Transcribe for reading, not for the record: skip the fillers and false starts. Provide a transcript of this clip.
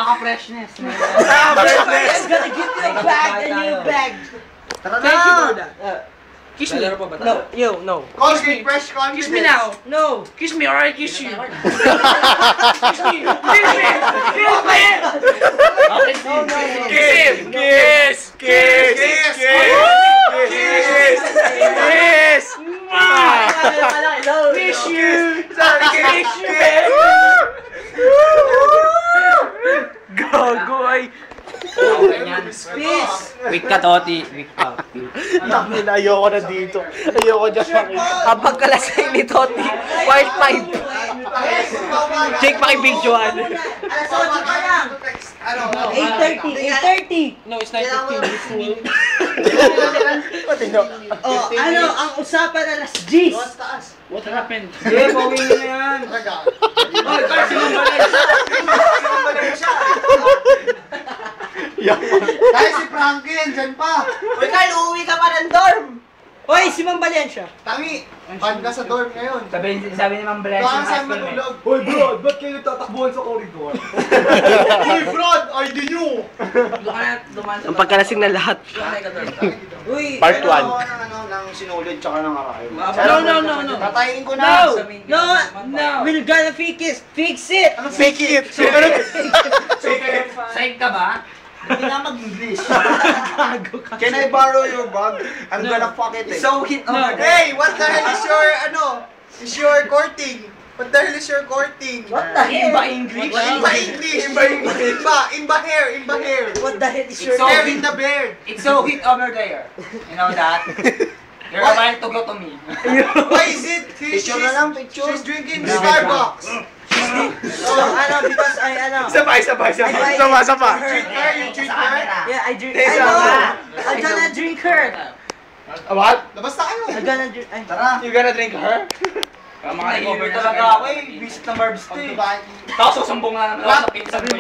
Nakaka-freshness. Nakaka-freshness! I'm gonna give you a bag, a new bag. Tara na! Thank you for that. Kiss me. No, yo, no. Colgate Fresh Confidence. Kiss me now. No. Kiss me or I kiss you. Kiss me. Kiss me. Kiss me. Kiss! Kiss! Kiss! Kiss! Kiss! Kiss! Miss you. Kiss you! Gagoy. Peace. Weak ka, Toti. Weak ka. Ayoko na dito. Ayoko dyan makita. Kapag kalasay ni Toti, part 5. Jake, pakibidyoan. Alas 8 pa lang. 8:30. 8:30. No, it's 9:15. Oh, ano ang usapan alas 10? What happened? Eh, bawin na yan. Oh, kasi Dahil si Franklin, dyan pa. Uy, Carl, uuwi ka pa ng dorm. Uy, si Ma'am Valencia. Tangi, pan ka sa dorm ngayon. Sabi ni Ma'am Blanche, Baka saan matulog? Hoy bro, ba't kayo tatakbuhan sa corridor? Hoy, Brad, ID nyo! Ang pagkalasing na lahat. Uy, Part 1. ng sinulid tsaka ng arayo. no. Tatayin ko na. No, we're gonna fix it. Fake it! Side ka ba? Hindi na mag-English. Can I borrow your bag? I'm gonna fuck it eh. So hit over there. Hey, what the hell is your, is your courting? What the hell is your courting? What the hell? Imba English? Imba English! Imba hair! What the hell is your Hair in the beard! It's so hit over there. You know that? You're about to go to me. Why is it? Picture na lang, picture. She's drinking Starbucks! Because Sabay. Sapa. Drink her? You drink her? Yeah, I drink. Taste I know. lang. I'm gonna drink her. What? Labas na kayo! I'm gonna drink. Ay. Tara! You gonna drink her? Makaka-cover talaga ako eh. Visit ng barbs to eh. Pagbabae. Tapos susumbong na naman ako sa pinsan mo.